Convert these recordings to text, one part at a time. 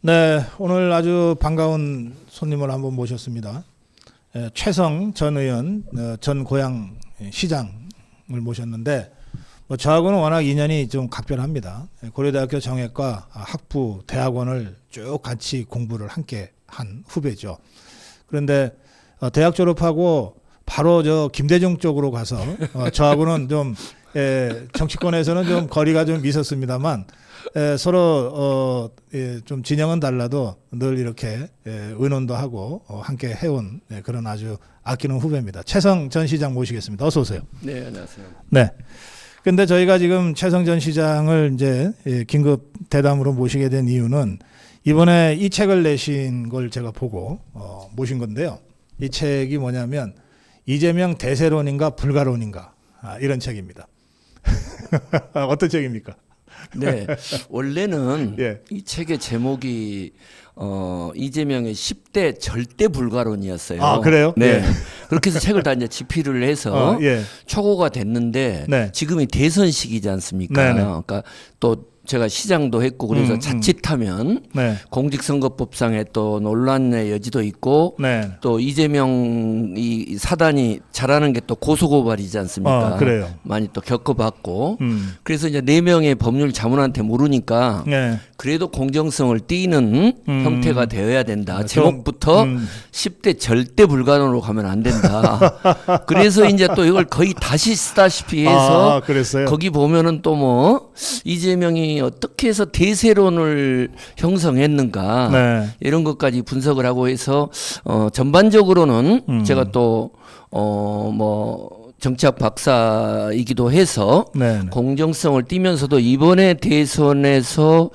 네, 오늘 아주 반가운 손님을 한번 모셨습니다. 최성 전 의원, 전 고양 시장을 모셨는데 저하고는 워낙 인연이 좀 각별합니다. 고려대학교 정외과 학부 대학원을 쭉 같이 공부를 함께 한 후배죠. 그런데 대학 졸업하고 바로 저 김대중 쪽으로 가서 저하고는 좀 정치권에서는 좀 거리가 좀 있었습니다만 서로 좀 진영은 달라도 늘 이렇게 의논도 하고 함께 해온 그런 아주 아끼는 후배입니다. 최성 전 시장 모시겠습니다. 어서 오세요. 네, 안녕하세요. 네. 근데 저희가 지금 최성 전 시장을 이제 긴급 대담으로 모시게 된 이유는 이번에 이 책을 내신 걸 제가 보고 모신 건데요. 이 책이 뭐냐면 이재명 대세론인가 불가론인가 이런 책입니다. 어떤 책입니까? 네, 원래는 예. 이 책의 제목이 이재명의 10대 절대 불가론이었어요. 아, 그래요? 네. 예. 그렇게 해서 책을 다 이제 집필을 해서 예. 초고가 됐는데 네. 지금이 대선 시기지 않습니까? 네네. 그러니까 또 제가 시장도 했고 그래서 자칫하면 네. 공직선거법상의 또 논란의 여지도 있고 네. 또 이재명 이 사단이 잘하는 게 또 고소고발이지 않습니까? 그래요. 많이 또 겪어봤고 그래서 이제 4명의 법률 자문한테 모르니까 네. 그래도 공정성을 띠는 형태가 되어야 된다. 좀, 제목부터 10대 절대 불가능으로 가면 안 된다. 그래서 이제 또 이걸 거의 다시 쓰다시피 해서 그랬어요. 거기 보면은 또 뭐 이재명이 어떻게 해서 대세론을 형성했는가 네. 이런 것까지 분석을 하고 해서 전반적으로는 제가 또 뭐 정치학 박사이기도 해서 네. 공정성을 띠면서도 이번에 대선에서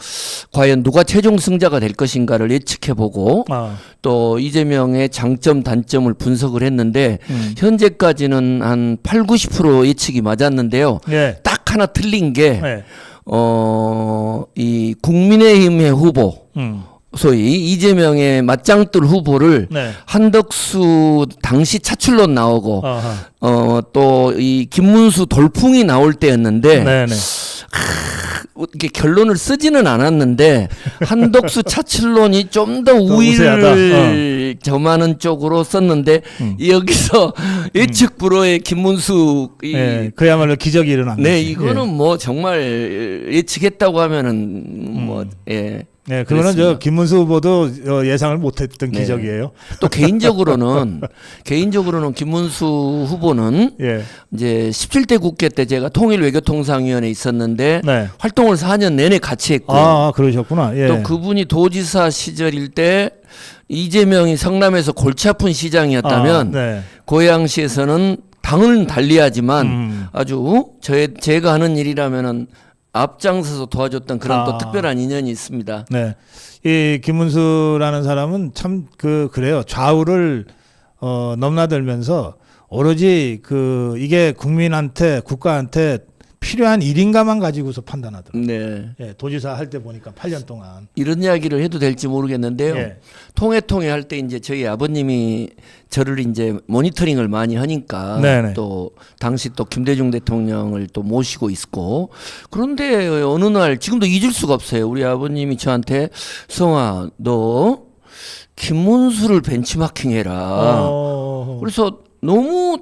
과연 누가 최종 승자가 될 것인가를 예측해보고 또 이재명의 장점 단점을 분석을 했는데 현재까지는 한 8, 90% 예측이 맞았는데요. 예. 딱 하나 틀린 게 네. 이 국민의힘의 후보 소위 이재명의 맞짱뜰 후보를 네. 한덕수 당시 차출론 나오고 또 이 김문수 돌풍이 나올 때였는데 네네. 이게 결론을 쓰지는 않았는데 한덕수 차출론이 좀 더 우세하다. 우위를 점하는 쪽으로 썼는데 여기서 예측 불허의 김문수 네, 그야말로 기적이 일어난 거죠. 네, 이거는 뭐 정말 예측했다고 하면은 뭐 예. 네, 그거는 그랬습니다. 저 김문수 후보도 예상을 못했던 네. 기적이에요. 또 개인적으로는 김문수 후보는 예. 이제 17대 국회 때 제가 통일외교통상위원회에 있었는데 네. 활동을 4년 내내 같이 했고요. 그러셨구나. 예. 또 그분이 도지사 시절일 때 이재명이 성남에서 골치 아픈 시장이었다면 네. 고양시에서는 당은 달리하지만 아주 제가 하는 일이라면은 앞장서서 도와줬던 그런 또 특별한 인연이 있습니다. 네. 이 김문수라는 사람은 참 그래요. 좌우를 넘나들면서 오로지 이게 국민한테 국가한테 필요한 일인가만 가지고서 판단하더라고요. 네. 예, 도지사 할 때 보니까 8년 동안. 이런 이야기를 해도 될지 모르겠는데요. 예. 통해 할 때 이제 저희 아버님이 저를 이제 모니터링을 많이 하니까 네네. 또 당시 또 김대중 대통령을 또 모시고 있고 그런데 어느 날 지금도 잊을 수가 없어요. 우리 아버님이 저한테 성아 너 김문수를 벤치마킹해라. 그래서 너무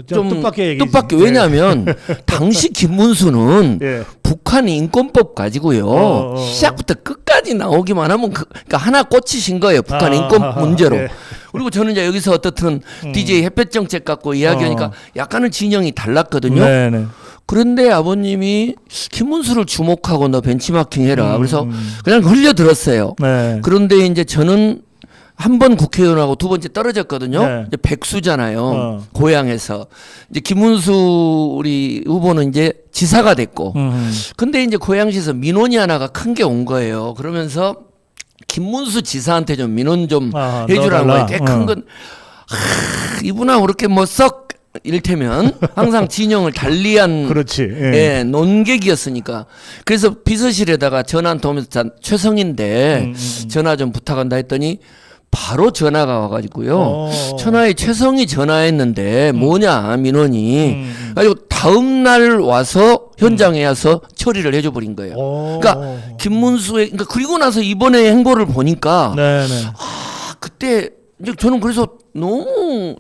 좀 뜻밖의 얘기지. 뜻밖의 왜냐하면 당시 김문수는 예. 북한 인권법 가지고요 시작부터 끝까지 나오기만 하면 그러니까 하나 꽂히신 거예요. 북한 인권 문제로. 예. 그리고 저는 이제 여기서 어떻든 DJ 햇볕 정책 갖고 이야기하니까 약간은 진영이 달랐거든요. 네네. 그런데 아버님이 김문수를 주목하고 너 벤치마킹 해라. 그래서 그냥 흘려들었어요. 네. 그런데 이제 저는 한 번 국회의원하고 두 번째 떨어졌거든요. 네. 이제 백수잖아요. 고향에서. 이제 김문수 우리 후보는 이제 지사가 됐고. 근데 이제 고양시에서 민원이 하나가 큰 게 온 거예요. 그러면서 김문수 지사한테 좀 민원 좀 해주라는 거예요. 꽤 큰 건. 이분하고 그렇게 뭐 썩 이를테면 항상 진영을 달리한 그렇지. 예. 예, 논객이었으니까. 그래서 비서실에다가 전화 한 통 오면서 최성인데 전화 좀 부탁한다 했더니 바로 전화가 와가지고요. 천하에 최성이 전화했는데 뭐냐 민원이. 그리고 다음 날 와서 현장에 와서 처리를 해줘 버린 거예요. 그러니까 김문수의 그러니까 그리고 나서 이번에 행보를 보니까 네네. 그때 이제 저는 그래서 너무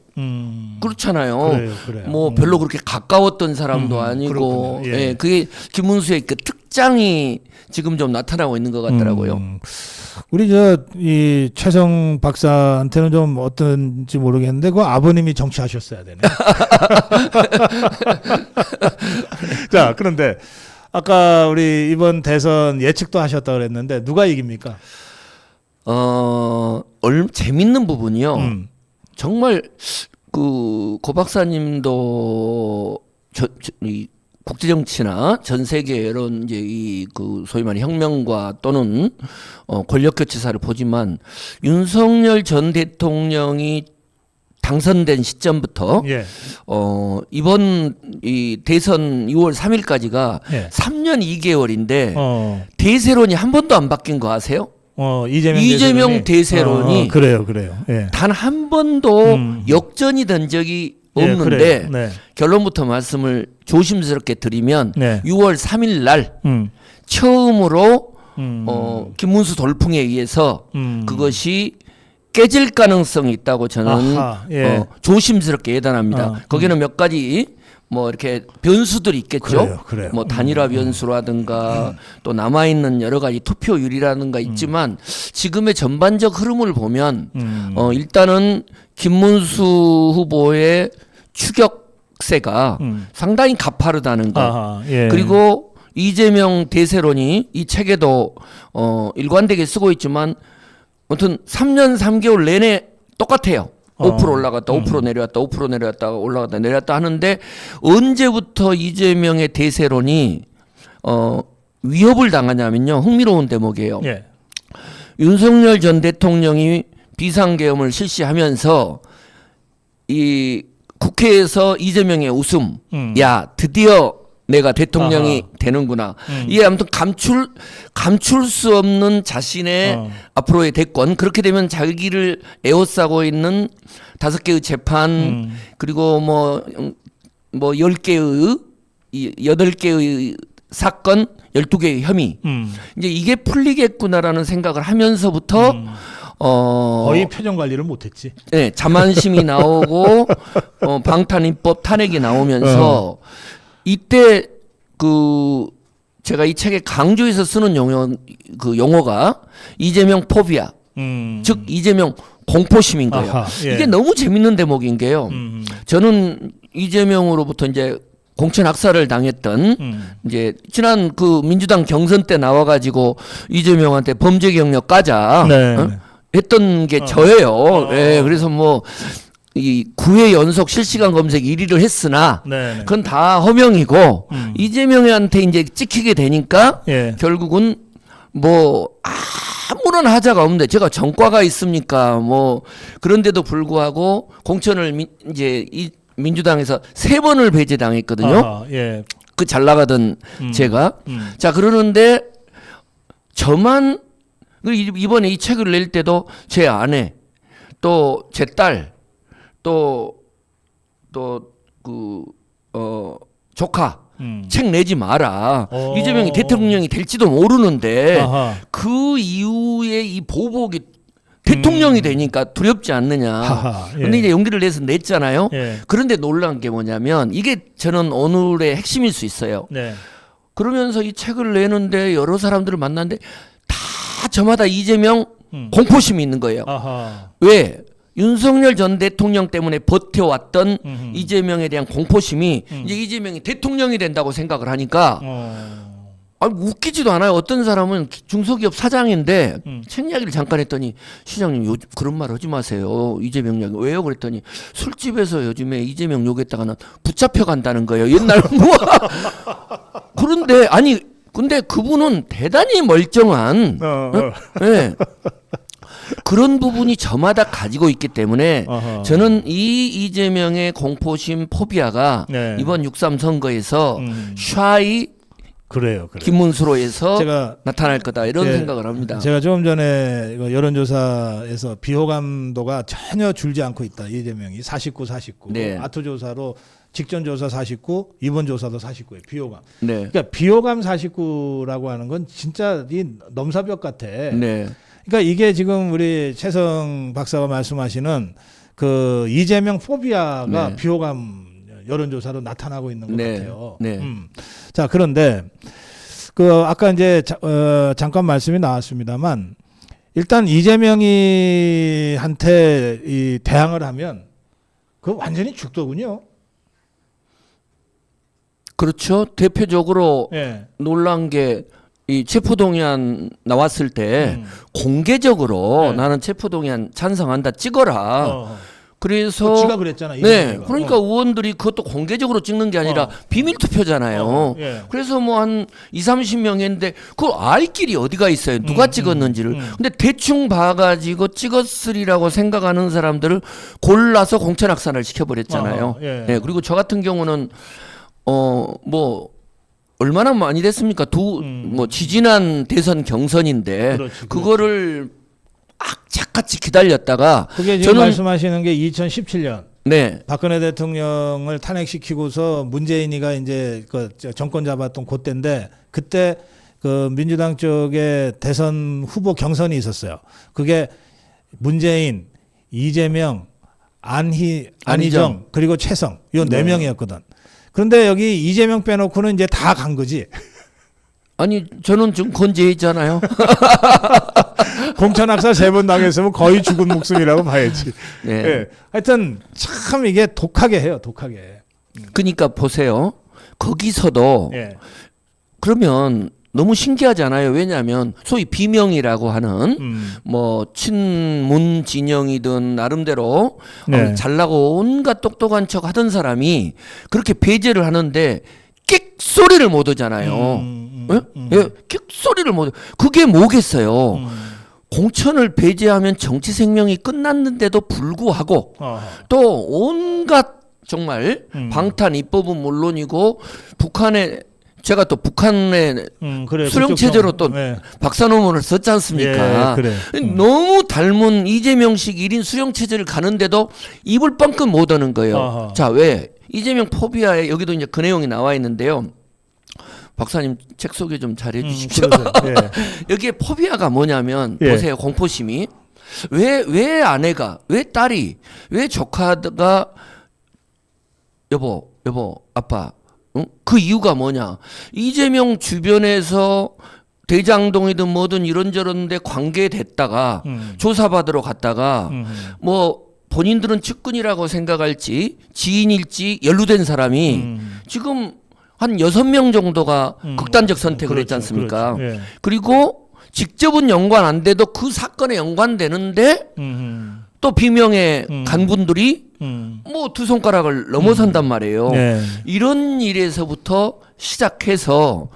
그렇잖아요. 그래요. 뭐 별로 그렇게 가까웠던 사람도 아니고, 그렇군요. 예. 그게 김문수의 그 특장이 지금 좀 나타나고 있는 것 같더라고요. 우리 이 최성 박사한테는 좀 어떤지 모르겠는데 그 아버님이 정치하셨어야 되네. 자, 그런데 아까 우리 이번 대선 예측도 하셨다 그랬는데 누가 이깁니까? 재밌는 부분이요. 정말 고 박사님도 이 국제 정치나 전 세계 이런 이제 그 소위 말해 혁명과 또는 권력 교체사를 보지만 윤석열 전 대통령이 당선된 시점부터 예. 이번 이 대선 6월 3일까지가 예. 3년 2개월인데 대세론이 한 번도 안 바뀐 거 아세요? 이재명 대세론이 그래요. 예. 단 한 번도 역전이 된 적이 없는데 네. 결론부터 말씀을 조심스럽게 드리면 네. 6월 3일 날 처음으로 김문수 돌풍에 의해서 그것이 깨질 가능성이 있다고 저는 예. 조심스럽게 예단합니다. 거기는 몇 가지 뭐 이렇게 변수들이 있겠죠. 그래요. 뭐 단일화 변수라든가 또 남아 있는 여러 가지 투표율이라든가 있지만 지금의 전반적 흐름을 보면 일단은 김문수 후보의 추격세가 상당히 가파르다는 것. 예. 그리고 이재명 대세론이 이 책에도 일관되게 쓰고 있지만 아무튼 3년 3개월 내내 똑같아요. 5% 올라갔다, 5% 내려왔다, 5% 내려왔다, 올라갔다, 내려왔다 하는데 언제부터 이재명의 대세론이 위협을 당하냐면요. 흥미로운 대목이에요. 예. 윤석열 전 대통령이 비상계엄을 실시하면서 이 국회에서 이재명의 웃음, 야 드디어 내가 대통령이 되는구나. 이게 아무튼 감출 수 없는 자신의 앞으로의 대권. 그렇게 되면 자기를 에워싸고 있는 5개의 재판 그리고 뭐 10개의 8개의 사건 12개의 혐의. 이제 이게 풀리겠구나라는 생각을 하면서부터 거의 표정 관리를 못했지. 네, 자만심이 나오고 방탄입법 탄핵이 나오면서 이때 그 제가 이 책에 강조해서 쓰는 용어가 이재명 포비아, 즉 이재명 공포심인 거예요. 예. 이게 너무 재밌는 대목인 게요. 저는 이재명으로부터 이제 공천 학살을 당했던 이제 지난 그 민주당 경선 때 나와가지고 이재명한테 범죄 경력 까자 했던 게 저예요. 예, 그래서 뭐 이 9회 연속 실시간 검색 1위를 했으나 그건 다 허명이고 이재명한테 이제 찍히게 되니까 결국은 뭐 아무런 하자가 없는데 제가 전과가 있습니까? 뭐 그런데도 불구하고 공천을 이제 민주당에서 3번을 배제당했거든요. 그 잘 나가던 제가 자 그러는데 저만 이번에 이 책을 낼 때도 제 아내 또 제 딸 또 그 조카 책 내지 마라. 이재명이 대통령이 될지도 모르는데 그 이후에 이 보복이 대통령이 되니까 두렵지 않느냐. 근데 이제 용기를 내서 냈잖아요. 그런데 놀라운 게 뭐냐면 이게 저는 오늘의 핵심일 수 있어요. 그러면서 이 책을 내는데 여러 사람들을 만났는데 다 저마다 이재명 공포심이 있는 거예요. 왜? 윤석열 전 대통령 때문에 버텨왔던 이재명에 대한 공포심이 이제 이재명이 대통령이 된다고 생각을 하니까 웃기지도 않아요. 어떤 사람은 중소기업 사장인데 책 이야기를 잠깐 했더니 시장님 요즘 그런 말 하지 마세요. 이재명 이야기 왜요? 그랬더니 술집에서 요즘에 이재명 욕했다가는 붙잡혀 간다는 거예요. 옛날 뭐 그런데 아니 근데 그분은 대단히 멀쩡한 네. 그런 부분이 저마다 가지고 있기 때문에 저는 이 이재명의 공포심 포비아가 이번 6.3 선거에서 샤이 그래요. 김문수로에서 제가 나타날 거다 이런 예, 생각을 합니다. 제가 조금 전에 이거 여론조사에서 비호감도가 전혀 줄지 않고 있다. 이재명이 49. 네. 아투조사로 직전 조사 49, 이번 조사도 49예요. 비호감. 네. 그러니까 비호감 49라고 하는 건 진짜 이 넘사벽 같아. 네. 그러니까 이게 지금 우리 최성 박사가 말씀하시는 그 이재명 포비아가 네. 비호감 여론조사로 나타나고 있는 것 네. 같아요. 네. 자, 그런데 그 아까 이제 잠깐 말씀이 나왔습니다만 일단 이재명이 한테 이 대항을 하면 그 완전히 죽더군요. 그렇죠. 대표적으로 예. 놀란 게 이 체포동의안 나왔을 때 공개적으로 네. 나는 체포동의안 찬성한다 찍어라. 그래서 지가 그랬잖아. 네, 이재명이가. 그러니까 의원들이 그것도 공개적으로 찍는 게 아니라 비밀 투표잖아요. 예. 그래서 뭐 한 20-30명 했는데 그걸 알 길이 어디가 있어요. 누가 찍었는지를. 근데 대충 봐가지고 찍었으리라고 생각하는 사람들을 골라서 공천확산을 시켜버렸잖아요. 예. 네, 그리고 저 같은 경우는 뭐 얼마나 많이 됐습니까? 뭐 지지난 대선 경선인데 그렇지. 그거를 악착같이 기다렸다가 그게 지금 저는- 말씀하시는 게 2017년 네. 박근혜 대통령을 탄핵시키고서 문재인이가 이제 그 정권 잡았던 그때인데 그때 그 민주당 쪽에 대선 후보 경선이 있었어요. 그게 문재인, 이재명, 안희정 그리고 최성 요 네 명이었거든. 그런데 여기 이재명 빼놓고는 이제 다 간 거지. 아니 저는 좀 건재했잖아요. 공천학살 3번 당했으면 거의 죽은 목숨이라고 봐야지. 네. 예. 하여튼 참 이게 독하게 해요. 독하게. 그러니까 보세요. 거기서도 예. 그러면 너무 신기하잖아요. 왜냐하면 소위 비명이라고 하는 뭐 친문 진영이든 나름대로 네. 잘나고 온갖 똑똑한 척 하던 사람이 그렇게 배제를 하는데 끽 소리를 못 하잖아요. 예? 끽 소리를 못. 그게 뭐겠어요? 공천을 배제하면 정치 생명이 끝났는데도 불구하고 또 온갖 정말 방탄 입법은 물론이고 북한에 제가 또 북한의 그래, 수령 체제로 또 예. 박사 논문을 썼지 않습니까? 예, 그래. 너무 닮은 이재명식 1인 수령 체제를 가는데도 입을 뻥끗 못 하는 거예요. 아하. 자, 왜? 이재명 포비아에 여기도 이제 그 내용이 나와 있는데요. 박사님 책 소개 좀 잘해 주십시오. 예. 여기에 포비아가 뭐냐면 예. 보세요. 공포심이 왜 아내가 왜 딸이 왜 조카가 여보 아빠 응? 그 이유가 뭐냐? 이재명 주변에서 대장동이든 뭐든 이런저런데 관계됐다가 조사받으러 갔다가 뭐 본인들은 측근이라고 생각할지 지인일지 연루된 사람이 지금 한 6명 정도가 극단적 선택을 했지 않습니까? 그렇죠. 예. 그리고 직접은 연관 안 돼도 그 사건에 연관되는데 또 비명의 간분들이 뭐 두 손가락을 넘어선단 말이에요. 네. 이런 일에서부터 시작해서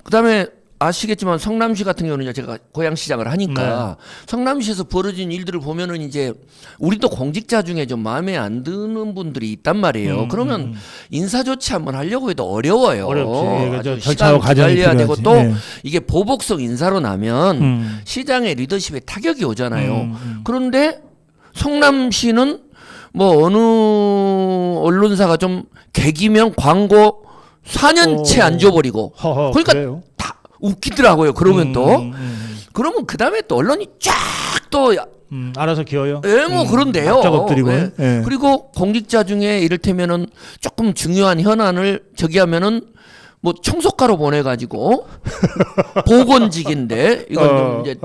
그다음에 아시겠지만 성남시 같은 경우는 제가 고향시장을 하니까 성남시에서 벌어진 일들을 보면은 이제 우리도 공직자 중에 좀 마음에 안 드는 분들이 있단 말이에요. 그러면 인사조치 한번 하려고 해도 어려워요. 어렵지. 아주 절차와 시간 과정이 기다려야 되고 필요하지. 또 예. 이게 보복성 인사로 나면 시장의 리더십에 타격이 오잖아요. 그런데 성남시는 뭐 어느 언론사가 좀 개기명 광고 4년째 안 줘버리고 허허, 그러니까 그래요? 다 웃기더라고요. 그러면 또 그러면 그 다음에 또 언론이 쫙 또 알아서 기어요. 뭐 그런데요. 앞작 엎드리고. 예. 예. 그리고 공직자 중에 이를테면은 조금 중요한 현안을 저기 하면은 뭐 청소과로 보내가지고 보건직인데 이건 좀 이제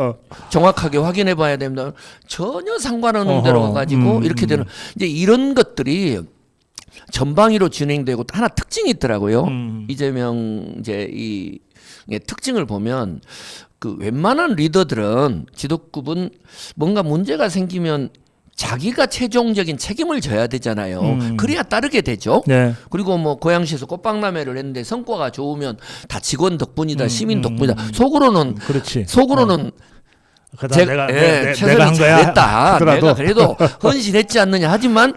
정확하게 확인해 봐야 됩니다. 전혀 상관없는 데로 가가지고 이렇게 되는 이제 이런 것들이 전방위로 진행되고 하나 특징이 있더라고요. 이재명 이제 이 특징을 보면 그 웬만한 리더들은 지도급은 뭔가 문제가 생기면 자기가 최종적인 책임을 져야 되잖아요. 그래야 따르게 되죠. 네. 그리고 뭐 고양시에서 꽃박람회를 했는데 성과가 좋으면 다 직원 덕분이다, 시민 덕분이다. 속으로는 그렇지. 제가 내가 최선을 한 거야. 잘했다. 하더라도. 내가 그래도 헌신했지 않느냐 하지만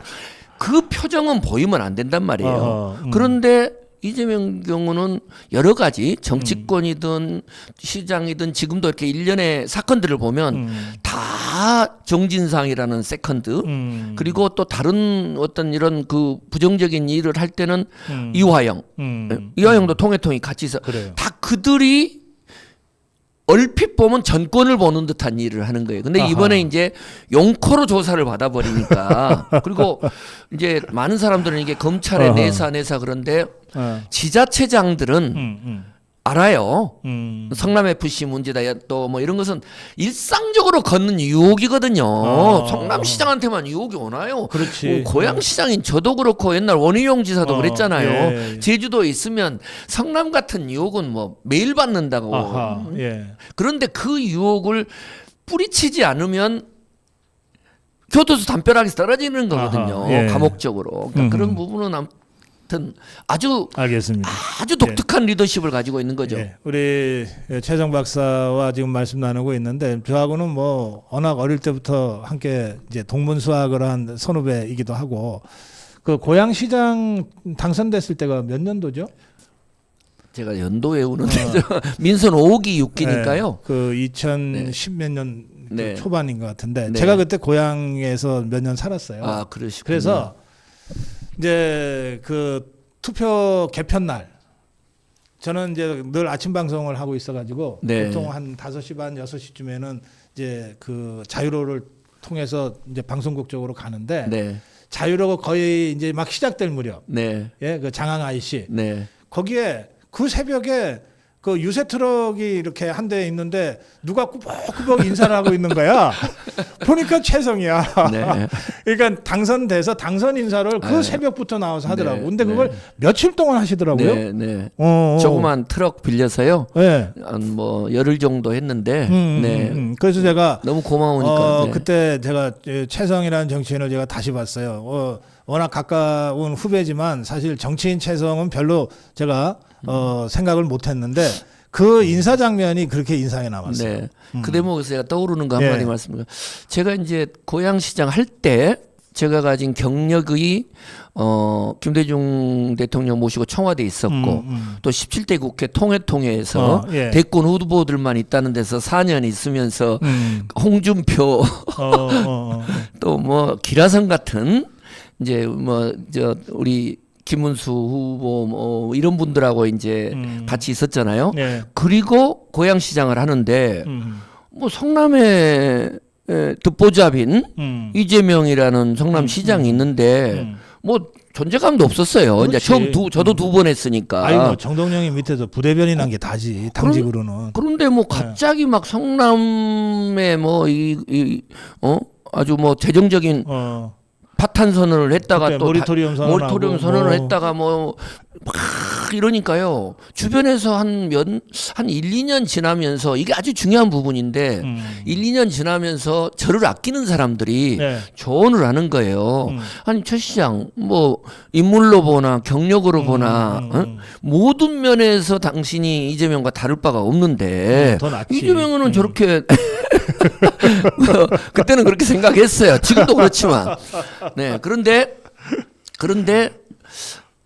그 표정은 보이면 안 된단 말이에요. 그런데 이재명 경우는 여러 가지 정치권이든 시장이든 지금도 이렇게 일련의 사건들을 보면 다 정진상이라는 세컨드 그리고 또 다른 어떤 이런 그 부정적인 일을 할 때는 이화영 이화영도 통해통이 같이 있어 그래요. 다 그들이 얼핏 보면 전권을 보는 듯한 일을 하는 거예요. 근데 아하. 이번에 이제 용커로 조사를 받아버리니까 그리고 이제 많은 사람들은 이게 검찰의 아하. 내사 그런데 지자체장들은 알아요. 성남 FC 문제다 또 뭐 이런 것은 일상적으로 걷는 유혹이거든요. 성남시장한테만 유혹이 오나요? 그렇지. 고양시장인 저도 그렇고 옛날 원희룡 지사도 그랬잖아요. 예. 제주도에 있으면 성남 같은 유혹은 뭐 매일 받는다고. 아하, 예. 그런데 그 유혹을 뿌리치지 않으면 교도소 담벼락에서 떨어지는 거거든요. 아하, 예. 감옥적으로. 그러니까 그런 부분은 아무튼 아주 알겠습니다. 아주 독특한 리더십을 가지고 있는 거죠. 예, 우리 최정 박사와 지금 말씀 나누고 있는데 저하고는 뭐 워낙 어릴 때부터 함께 이제 동문수학을 한 선후배이기도 하고 그 고양시장 당선됐을 때가 몇 년도죠? 제가 연도 외우는데 민선 5기 6기니까요. 네, 그 2010 몇 년 네. 초반인 것 같은데 네. 제가 그때 고양에서 몇 년 살았어요. 아, 그러시군요. 그래서 이제 그 투표 개편 날 저는 이제 늘 아침 방송을 하고 있어가지고 네. 보통 한 5시 반 6시쯤에는 이제 그 자유로를 통해서 이제 방송국 쪽으로 가는데 네. 자유로가 거의 이제 막 시작될 무렵 네. 예, 그 장항 IC 네. 거기에 그 새벽에 그 유세 트럭이 이렇게 한 대 있는데 누가 꾸벅꾸벅 인사를 하고 있는 거야. 보니까 최성이야. 네. 그러니까 당선돼서 당선 인사를 그 네. 새벽부터 나와서 하더라고. 네. 근데 그걸 네. 며칠 동안 하시더라고요. 네. 네. 어. 조그만 트럭 빌려서요. 네. 한 뭐 열흘 정도 했는데 네. 그래서 제가 너무 고마우니까. 네. 그때 제가 최성이라는 정치인을 제가 다시 봤어요. 워낙 가까운 후배지만 사실 정치인 최성은 별로 제가 생각을 못했는데 그 인사 장면이 그렇게 인상에 남았어요. 네. 그 대목에서 제가 떠오르는 거 한마디 예. 말씀드려요. 제가 이제 고양시장 할 때 제가 가진 경력이 김대중 대통령 모시고 청와대에 있었고 또 17대 국회 통해에서 예. 대권 후보들만 있다는 데서 4년 있으면서 홍준표 또 뭐 기라성 같은 이제 뭐 저 우리 김문수 후보 뭐 이런 분들하고 이제 같이 있었잖아요. 네. 그리고 고양시장을 하는데 뭐 성남에 듣보잡인 이재명이라는 성남시장이 있는데 뭐 존재감도 없었어요. 그렇지. 이제 저도 두 번 했으니까. 아이고 정동영이 밑에서 부대변이 난 게 다지 당직으로는. 그런데 뭐 갑자기 막 성남에 뭐 아주 뭐 재정적인 파탄 선언을 했다가 또 모리토리엄 모리토리엄 선언을 했다가 뭐 막 이러니까요. 주변에서 한 1, 2년 지나면서 이게 아주 중요한 부분인데 1, 2년 지나면서 저를 아끼는 사람들이 네. 조언을 하는 거예요. 아니 최 시장 뭐 인물로 보나 경력으로 보나 모든 면에서 당신이 이재명과 다를 바가 없는데 더 낫지. 이재명은 저렇게 그때는 그렇게 생각했어요. 지금도 그렇지만. 네. 그런데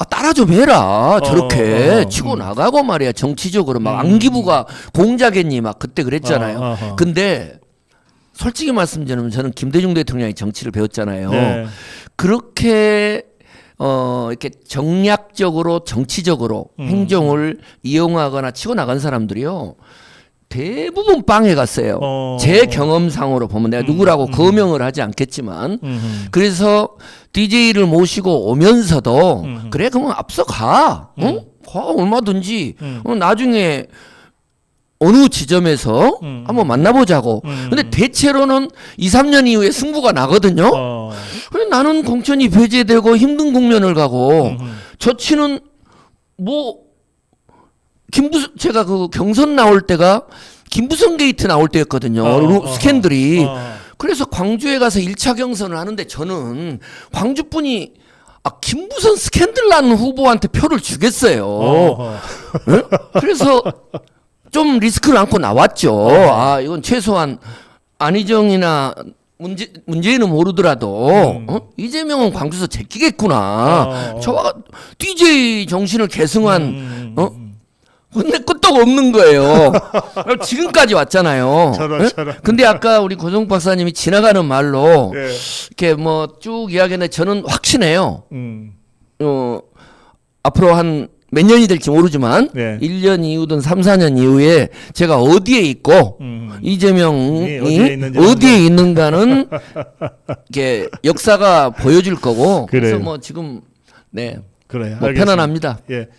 따라 좀 해라. 저렇게 치고 나가고 말이야. 정치적으로 막 안기부가 공작했니 막 그때 그랬잖아요. 근데 솔직히 말씀드리면 저는 김대중 대통령이 정치를 배웠잖아요. 네. 그렇게 이렇게 정략적으로 정치적으로 행정을 이용하거나 치고 나간 사람들이요. 대부분 빵에 갔어요. 제 경험상으로 보면 내가 누구라고 거명을 하지 않겠지만 그래서 DJ를 모시고 오면서도 그래 그러면 앞서 가. 가 얼마든지 나중에 어느 지점에서 한번 만나보자고. 근데 대체로는 2, 3년 이후에 승부가 나거든요. 그래 나는 공천이 배제되고 힘든 국면을 가고 저치는 뭐 제가 그 경선 나올 때가 김부선 게이트 나올 때였거든요. 스캔들이. 그래서 광주에 가서 1차 경선을 하는데 저는 광주분이 김부선 스캔들 나는 후보한테 표를 주겠어요. 네? 그래서 좀 리스크를 안고 나왔죠. 이건 최소한 안희정이나 문재인은 모르더라도 이재명은 광주에서 제끼겠구나. 저와 DJ 정신을 계승한 근데 끄떡 없는 거예요. 지금까지 왔잖아요. 저런. 근데 아까 우리 고성 박사님이 지나가는 말로 예. 이렇게 뭐 쭉 이야기했는데 저는 확신해요. 앞으로 한 몇 년이 될지 모르지만 네. 1년 이후든 3, 4년 이후에 제가 어디에 있고 이재명이 어디에 있는가는 이렇게 역사가 보여줄 거고 그래서 그래요. 뭐 지금 네. 그래요. 뭐 알겠습니다. 편안합니다. 예.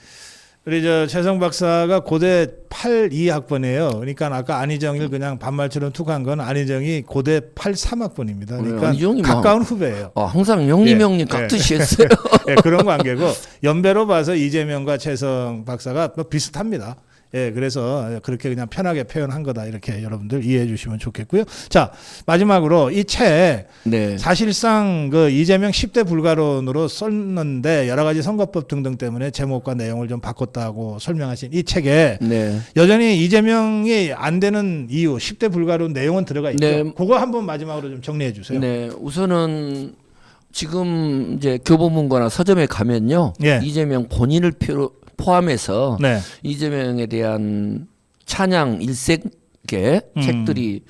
우리 저 최성 박사가 고대 82학번이에요. 그러니까 아까 안희정을 그냥 반말처럼 툭한 건 안희정이 고대 83학번입니다. 그러니까 안희정이 가까운 후배예요. 항상 형님 예. 형님 깍듯이 했어요. 예, 그런 관계고 연배로 봐서 이재명과 최성 박사가 뭐 비슷합니다. 예, 그래서 그렇게 그냥 편하게 표현한 거다 이렇게 여러분들 이해해 주시면 좋겠고요. 자, 마지막으로 이 책 네. 사실상 그 이재명 10대 불가론으로 썼는데 여러 가지 선거법 등등 때문에 제목과 내용을 좀 바꿨다고 설명하신 이 책에 네. 여전히 이재명이 안 되는 이유 10대 불가론 내용은 들어가 있죠. 네. 그거 한번 마지막으로 좀 정리해 주세요. 네, 우선은 지금 이제 교보문고나 서점에 가면요, 예. 이재명 본인을 포함해서 네. 이재명에 대한 찬양 일색의 책들이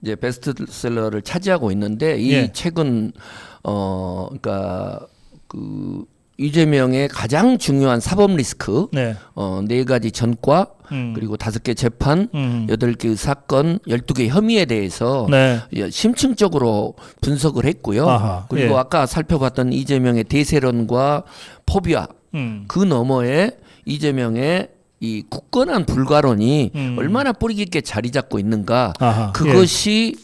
이제 베스트셀러를 차지하고 있는데 이 예. 책은 그러니까 그 이재명의 가장 중요한 사법 리스크 네. 네 가지 전과 그리고 5개 재판 8개의 사건 12개 혐의에 대해서 네. 심층적으로 분석을 했고요. 아하, 그리고 예. 아까 살펴봤던 이재명의 대세론과 포비아 그 너머에 이재명의 이 굳건한 불가론이 얼마나 뿌리 깊게 자리 잡고 있는가 아하, 그것이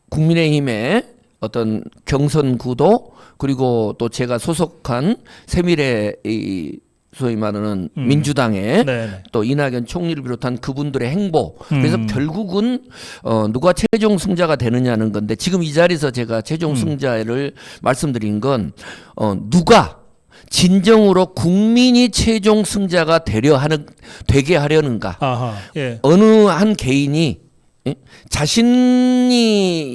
국민의힘의 어떤 경선 구도 그리고 또 제가 소속한 세밀의 이 소위 말하는 민주당의 네네. 또 이낙연 총리를 비롯한 그분들의 행보 그래서 결국은 누가 최종 승자가 되느냐는 건데 지금 이 자리에서 제가 최종 승자를 말씀드린 건 누가 진정으로 국민이 최종 승자가 되게 하려는가 아하. 예. 어느 한 개인이 자신의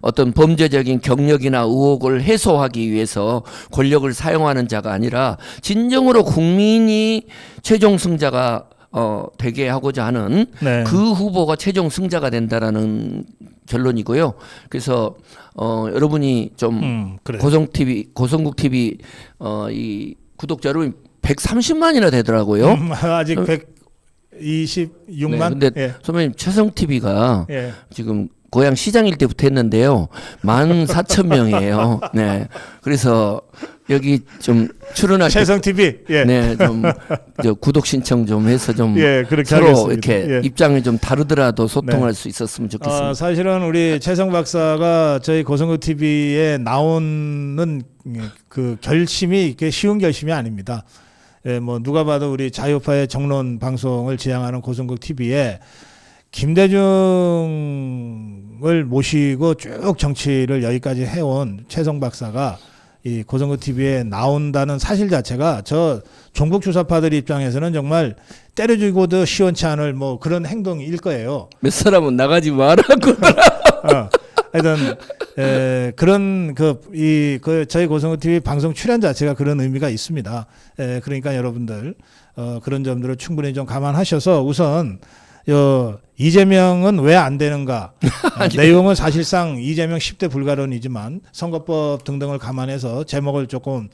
어떤 범죄적인 경력이나 의혹을 해소하기 위해서 권력을 사용하는 자가 아니라 진정으로 국민이 최종 승자가 되게 하고자 하는 네. 그 후보가 최종 승자가 된다라는 결론이고요. 그래서 여러분이 좀 그래요. 고성국 TV 이 구독자 여러분 130만이나 되더라고요. 아직 126만. 네, 근데 예. 선배님 최성 TV가 예. 지금 고향 시장일 때부터 했는데요. 14,000명이에요. 네. 그래서 여기 좀 출연할 때 최성 TV. 예. 네, 좀 저 구독 신청 좀 해서 좀 예, 그렇게 서로 하겠습니다. 이렇게 예. 입장이 좀 다르더라도 소통할 수 있었으면 좋겠습니다. 사실은 우리 최성 박사가 저희 고성국 TV에 나오는 그 결심이 이렇게 쉬운 결심이 아닙니다. 예, 뭐 누가 봐도 우리 자유파의 정론 방송을 지향하는 고성국 TV에 김대중을 모시고 쭉 정치를 여기까지 해온 최성 박사가 이 고성국 TV에 나온다는 사실 자체가 저 종북 주사파들 입장에서는 정말 때려주고도 시원치 않을 뭐 그런 행동일 거예요. 몇 사람은 나가지 말라고. 하여튼 그런 저희 고성국 TV 방송 출연 자체가 그런 의미가 있습니다. 그러니까 여러분들 그런 점들을 충분히 좀 감안하셔서 우선 이재명은 왜 안 되는가 내용은 사실상 이재명 10대 불가론이지만 선거법 등등을 감안해서 제목을 조금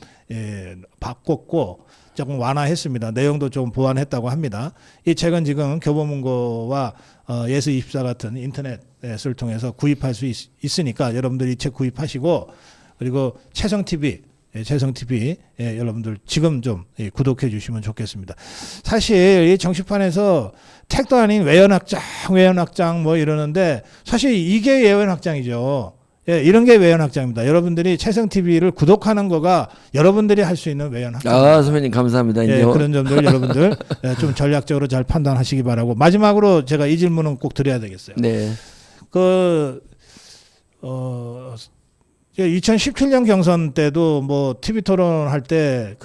바꿨고 조금 완화했습니다. 내용도 좀 보완했다고 합니다. 이 책은 지금 교보문고와 예스24 같은 인터넷을 통해서 구입할 수 있으니까 여러분들이 이 책 구입하시고 그리고 최성TV 여러분들 지금 좀 구독해 주시면 좋겠습니다. 사실 이 정치판에서 택도 아닌 외연확장 뭐 이러는데 사실 이게 외연확장이죠. 예, 이런 게 외연확장입니다. 여러분들이 최성TV를 구독하는 거가 여러분들이 할 수 있는 외연확장. 선배님 감사합니다. 예, 그런 점들 여러분들 좀 전략적으로 잘 판단하시기 바라고. 마지막으로 제가 이 질문은 꼭 드려야 되겠어요. 네. 2017년 경선 때도 뭐 TV 토론할 때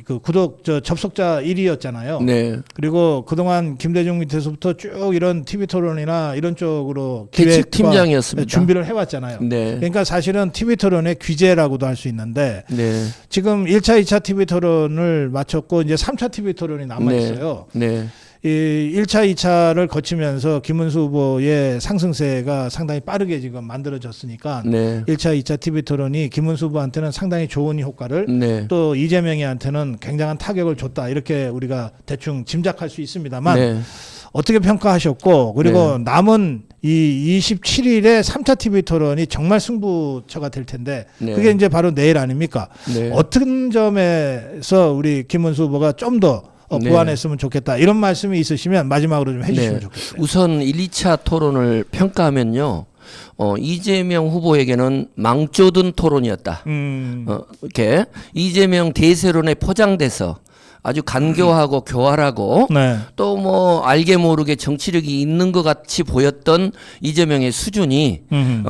그 구독 접속자 1위였잖아요. 네. 그리고 그동안 김대중 밑에서부터 쭉 이런 TV 토론이나 이런 쪽으로 대책 기획과 팀장이었습니다. 준비를 해왔잖아요. 네. 그러니까 사실은 TV 토론의 귀재라고도 할 수 있는데 네. 지금 1차, 2차 TV 토론을 마쳤고 이제 3차 TV 토론이 남아 있어요. 네. 이 1차, 2차를 거치면서 김문수 후보의 상승세가 상당히 빠르게 지금 만들어졌으니까 네. 1차, 2차 TV 토론이 김문수 후보한테는 상당히 좋은 효과를 네. 또 이재명이한테는 굉장한 타격을 줬다 이렇게 우리가 대충 짐작할 수 있습니다만 네. 어떻게 평가하셨고 그리고 남은 이 27일에 3차 TV 토론이 정말 승부처가 될 텐데 네. 그게 이제 바로 내일 아닙니까? 네. 어떤 점에서 우리 김문수 후보가 좀 더 네. 보완했으면 좋겠다 이런 말씀이 있으시면 마지막으로 좀 해주시면 네. 좋겠어요. 우선 1, 2차 토론을 평가하면요. 이재명 후보에게는 망조든 토론이었다. 이렇게 이재명 대세론에 포장돼서 아주 간교하고 교활하고 네. 또 뭐 알게 모르게 정치력이 있는 것 같이 보였던 이재명의 수준이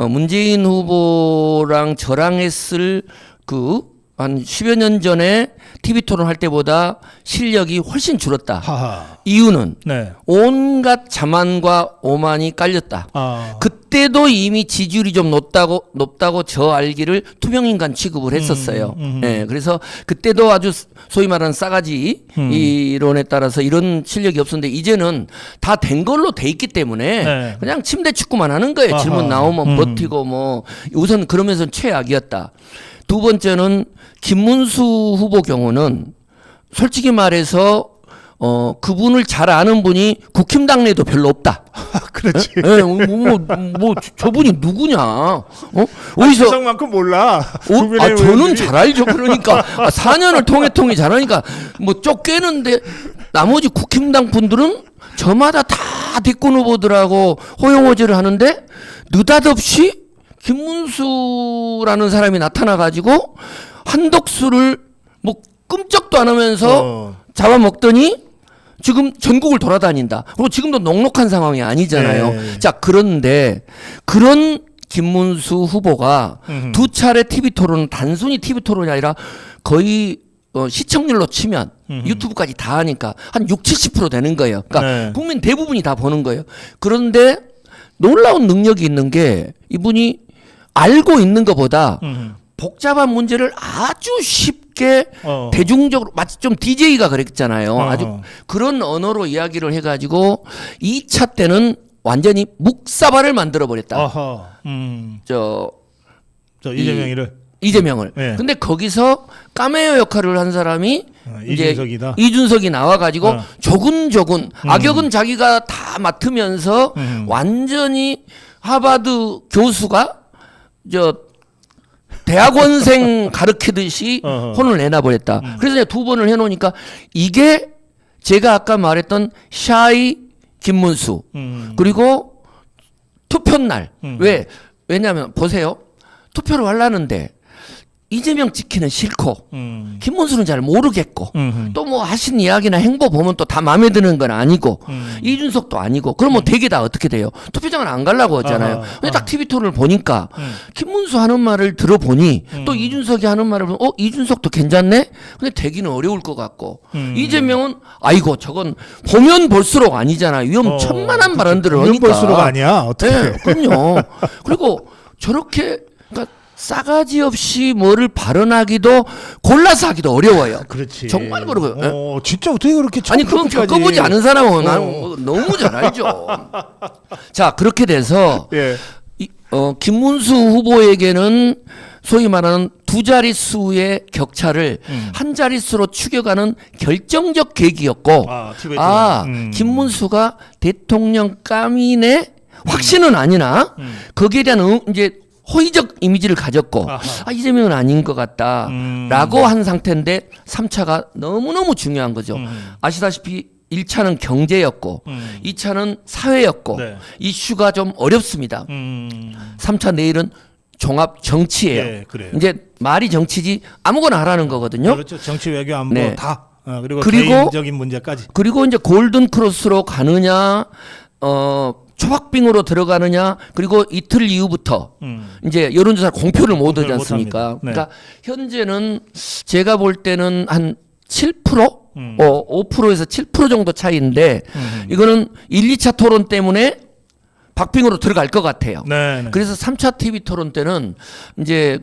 문재인 후보랑 저랑 했을 그 한 10여 년 전에 TV 토론 할 때보다 실력이 훨씬 줄었다. 하하. 이유는 네. 온갖 자만과 오만이 깔렸다. 그때도 이미 지지율이 좀 높다고 저 알기를 투명인간 취급을 했었어요. 네, 그래서 그때도 아주 소위 말하는 싸가지 이론에 따라서 이런 실력이 없었는데 이제는 다 된 걸로 돼 있기 때문에 네. 그냥 침대 축구만 하는 거예요. 아하. 질문 나오면 버티고 뭐 우선 그러면서 최악이었다. 두 번째는 김문수 후보 경우는 솔직히 말해서 그분을 잘 아는 분이 국힘당 내도 별로 없다. 그렇지. 예, 뭐 저분이 누구냐? 어디서 세상만큼 몰라. 저는 잘 알죠. 그러니까 4년을 통해 잘하니까 뭐 쫓기는데 나머지 국힘당 분들은 저마다 다 대권 후보들하고 호용호제를 하는데 느닷없이 김문수라는 사람이 나타나가지고 한덕수를 뭐 끔찍도 안 하면서 잡아먹더니 지금 전국을 돌아다닌다. 그리고 지금도 녹록한 상황이 아니잖아요. 네. 자, 그런데 그런 김문수 후보가 두 차례 TV 토론은 단순히 TV 토론이 아니라 거의 시청률로 치면 유튜브까지 다 하니까 한 60~70% 되는 거예요. 그러니까 네. 국민 대부분이 다 보는 거예요. 그런데 놀라운 능력이 있는 게 이분이 알고 있는 것보다 복잡한 문제를 아주 쉽게 대중적으로 마치 좀 DJ가 그랬잖아요. 아주 그런 언어로 이야기를 해가지고 2차 때는 완전히 묵사발을 만들어 버렸다. 이재명을. 네. 근데 거기서 까메오 역할을 한 사람이 이준석이다. 이제 이준석이 나와가지고 조근조근 악역은 자기가 다 맡으면서 완전히 하버드 교수가 대학원생 가르치듯이 혼을 내놔버렸다. 그래서 이제 두 번을 해놓으니까 이게 제가 아까 말했던 샤이 김문수 그리고 투표 날 왜냐하면 보세요. 투표를 하려는데 이재명 찍히는 싫고 김문수는 잘 모르겠고 또 뭐 하신 이야기나 행보 보면 또 다 마음에 드는 건 아니고 이준석도 아니고 그러면 되게 다 어떻게 돼요? 투표장을 안 가려고 하잖아요. 근데 딱 TV 토론을 보니까 김문수 하는 말을 들어보니 또 이준석이 하는 말을 보면 이준석도 괜찮네? 근데 되기는 어려울 것 같고 이재명은 아이고 저건 보면 볼수록 아니잖아요. 위험천만한 발언들을 보면 하니까. 볼수록 아니야. 어떻게? 네, 그럼요. 그리고 저렇게 그러니까 싸가지 없이 뭐를 발언하기도 골라서 하기도 어려워요. 그렇지. 정말 그러고요. 진짜 어떻게 그렇게 아니 그건 겪어보지 않은 사람은 나는 너무 잘 알죠. 자 그렇게 돼서 예. 김문수 후보에게는 소위 말하는 두 자릿수의 격차를 한 자릿수로 추격하는 결정적 계기였고 김문수가 대통령 까미네 확신은 아니나 거기에 대한 이제 호의적 이미지를 가졌고 이재명은 아닌 것 같다 라고 한 상태인데 3차가 너무너무 중요한 거죠. 아시다시피 1차는 경제였고 2차는 사회였고 네. 이슈가 좀 어렵습니다. 3차 내일은 종합 정치예요. 네, 그래요. 이제 말이 정치지 아무거나 하라는 거거든요. 그렇죠. 정치 외교 안보 네. 다. 그리고 개인적인 문제까지. 그리고 이제 골든 크로스로 가느냐 초반 초박빙으로 들어가느냐 그리고 이틀 이후부터 이제 여론조사 공표를 못 하지 않습니까? 네. 그러니까 현재는 제가 볼 때는 한 7%? 5%에서 7% 정도 차이인데 이거는 1, 2차 토론 때문에 박빙으로 들어갈 것 같아요. 네. 그래서 3차 TV 토론 때는 이제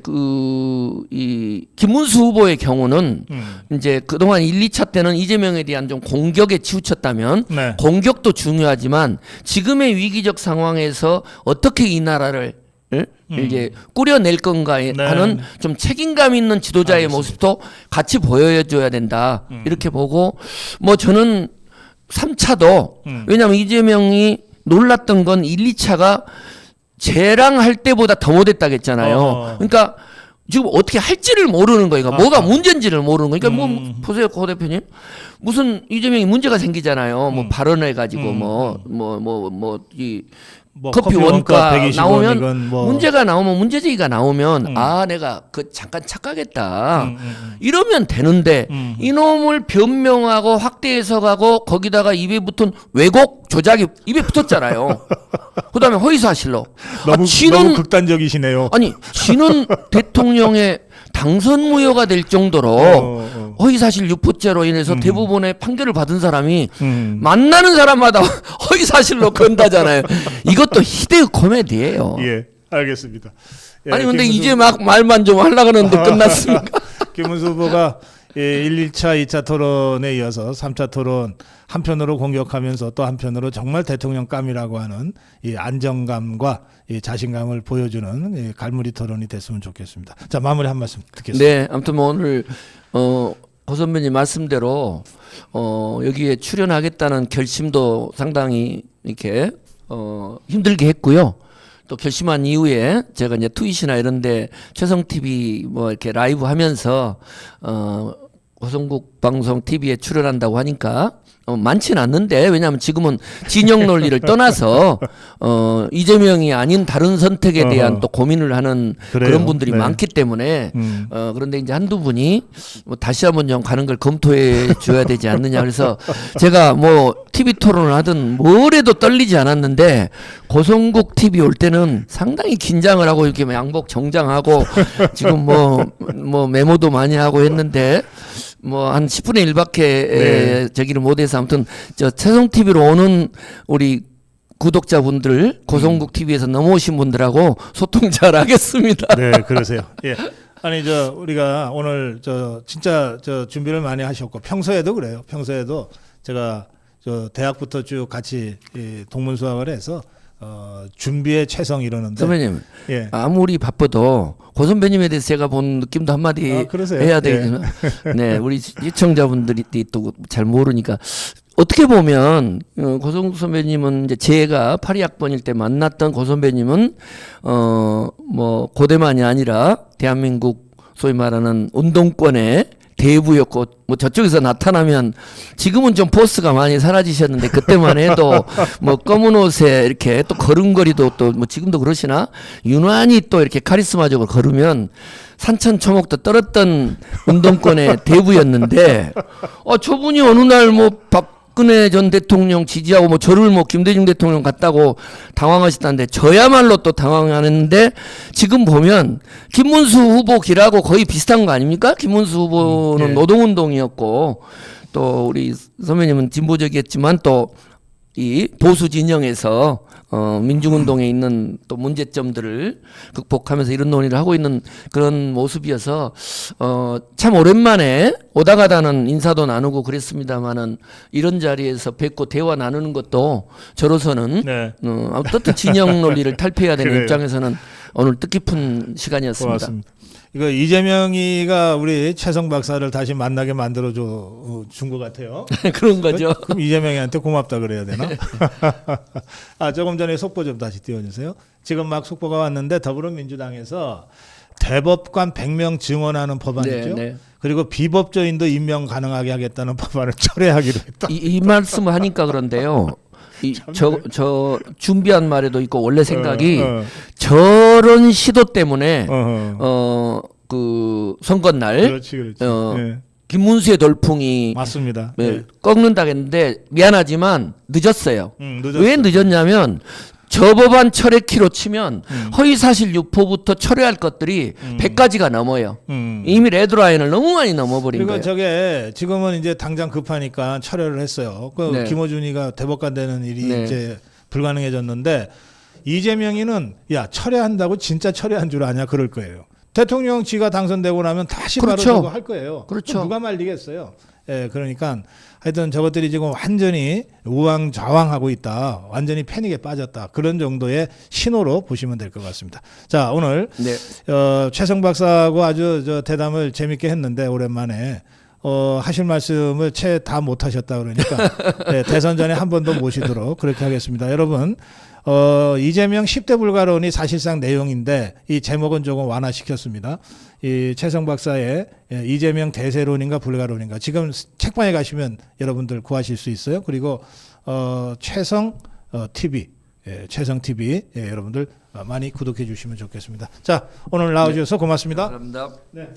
이 김문수 후보의 경우는 이제 그동안 1, 2차 때는 이재명에 대한 좀 공격에 치우쳤다면 네. 공격도 중요하지만 지금의 위기적 상황에서 어떻게 이 나라를 이제 꾸려낼 건가에 네. 하는 좀 책임감 있는 지도자의 모습도 같이 보여줘야 된다. 이렇게 보고 뭐 저는 3차도 왜냐하면 이재명이 놀랐던 건 1, 2차가 쟤랑 할 때보다 더 못했다겠잖아요. 그러니까 지금 어떻게 할지를 모르는 거예요. 그러니까 뭐가 문제인지를 모르는 거예요. 그러니까 뭐 보세요, 고 대표님. 무슨 이재명이 문제가 생기잖아요. 뭐 발언해 가지고 이 커피 원가 120원 나오면 이건 뭐. 문제가 나오면 문제제기가 나오면 아 내가 그 잠깐 착각했다 이러면 되는데 이놈을 변명하고 확대 해석하고 거기다가 입에 붙은 왜곡 조작이 입에 붙었잖아요. 그다음에 허위사실로 너무 극단적이시네요. 아니 지는 대통령의 당선 무효가 될 정도로 허위사실 유포죄로 인해서 대부분의 판결을 받은 사람이 만나는 사람마다 허위사실로 건다잖아요. 이것도 희대의 코미디예요. 예, 알겠습니다. 예, 아니 근데 김문수, 이제 막 말만 좀 하려고 그러는데 끝났습니까? 김문수 후보가 1, 2차, 2차 토론에 이어서 3차 토론 한편으로 공격하면서 또 한편으로 정말 대통령감이라고 하는 이 안정감과 이 자신감을 보여주는 이 갈무리 토론이 됐으면 좋겠습니다. 자, 마무리 한 말씀 듣겠습니다. 네, 아무튼 뭐 오늘 고 선배님 말씀대로 여기에 출연하겠다는 결심도 상당히 이렇게 힘들게 했고요. 또 결심한 이후에 제가 이제 트윗이나 이런데 최성 TV 뭐 이렇게 라이브 하면서 고성국 방송 TV에 출연한다고 하니까 많지는 않는데 왜냐하면 지금은 진영 논리를 떠나서 이재명이 아닌 다른 선택에 대한 또 고민을 하는 그래요. 그런 분들이 네. 많기 때문에 그런데 이제 한두 분이 뭐 다시 한번 좀 가는 걸 검토해 줘야 되지 않느냐 그래서 제가 뭐 TV 토론을 하든 뭘 해도 떨리지 않았는데 고성국 TV 올 때는 상당히 긴장을 하고 이렇게 양복 정장하고 지금 뭐 메모도 많이 하고 했는데 뭐 한 10분의 1밖에 네. 저기를 못해서 아무튼 저 최성 TV로 오는 우리 구독자분들 고성국 TV에서 넘어오신 분들하고 소통 잘 하겠습니다. 네, 그러세요. 예. 아니 우리가 오늘 진짜 준비를 많이 하셨고 평소에도 그래요. 평소에도 제가 대학부터 쭉 같이 동문수학을 해서 준비에 최성 이러는데 선배님, 예. 아무리 바빠도 고 선배님에 대해서 제가 본 느낌도 한마디 그러세요? 해야 되겠지만, 네, 우리 시청자분들이 또 잘 모르니까 어떻게 보면 고성국 선배님은 이제 제가 82학번일 때 만났던 고 선배님은 뭐 고대만이 아니라 대한민국 소위 말하는 운동권의 대부였고 뭐 저쪽에서 나타나면 지금은 좀 포스가 많이 사라지셨는데 그때만 해도 뭐 검은 옷에 이렇게 또 걸음걸이도 또 뭐 지금도 그러시나 유난히 또 이렇게 카리스마적으로 걸으면 산천초목도 떨었던 운동권의 대부였는데 저분이 어느 날 뭐 박근혜 전 대통령 지지하고 뭐 저를 뭐 김대중 대통령 같다고 당황하셨다는데 저야말로 또 당황하는데 지금 보면 김문수 후보 길하고 거의 비슷한 거 아닙니까? 김문수 후보는 네. 노동운동이었고 또 우리 선배님은 진보적이었지만 또 이 보수 진영에서 민중운동에 있는 또 문제점들을 극복하면서 이런 논의를 하고 있는 그런 모습이어서 참 오랜만에 오다 가다는 인사도 나누고 그랬습니다만은 이런 자리에서 뵙고 대화 나누는 것도 저로서는 네. 어떻든 진영 논리를 탈피해야 되는 그래요. 입장에서는 오늘 뜻깊은 시간이었습니다. 고맙습니다. 이거 이재명이가 우리 최성 박사를 다시 만나게 만들어 준 것 같아요. 그런 거죠. 그럼 이재명이한테 고맙다 그래야 되나? 조금 전에 속보 좀 다시 띄워주세요. 지금 막 속보가 왔는데 더불어민주당에서 대법관 100명 증언하는 법안이죠. 네. 그리고 비법조인도 임명 가능하게 하겠다는 법안을 철회하기로 했다. 이 말씀을 하니까 그런데요. 저 준비한 말에도 있고 원래 생각이 저런 시도 때문에 그 선거 날 그렇지. 네. 김문수의 돌풍이 맞습니다. 꺾는다 했는데 미안하지만 늦었어요. 늦었어요. 왜 늦었냐면 저 법안 철회키로 치면 허위사실 유포부터 철회할 것들이 100가지가 넘어요. 이미 레드라인을 너무 많이 넘어버린 그리고 거예요. 저게 지금은 이제 당장 급하니까 철회를 했어요. 그 네. 김어준이가 대법관 되는 일이 네. 이제 불가능해졌는데 이재명이는 야 철회한다고 진짜 철회한 줄 아냐 그럴 거예요. 대통령 지가 당선되고 나면 다시 그렇죠. 바로 저거 할 거예요. 그렇죠. 누가 말리겠어요. 예, 그러니까 하여튼 저것들이 지금 완전히 우왕좌왕하고 있다. 완전히 패닉에 빠졌다. 그런 정도의 신호로 보시면 될 것 같습니다. 자, 오늘 네. 최성 박사하고 아주 저 대담을 재밌게 했는데 오랜만에 하실 말씀을 채 다 못하셨다 그러니까 네, 대선 전에 한 번 더 모시도록 그렇게 하겠습니다. 여러분 이재명 10대 불가론이 사실상 내용인데 이 제목은 조금 완화시켰습니다. 이 최성 박사의 이재명 대세론인가 불가론인가 지금 책방에 가시면 여러분들 구하실 수 있어요. 그리고 최성 TV 최성 TV 여러분들 많이 구독해 주시면 좋겠습니다. 자 오늘 나와주셔서 고맙습니다. 감사합니다. 네.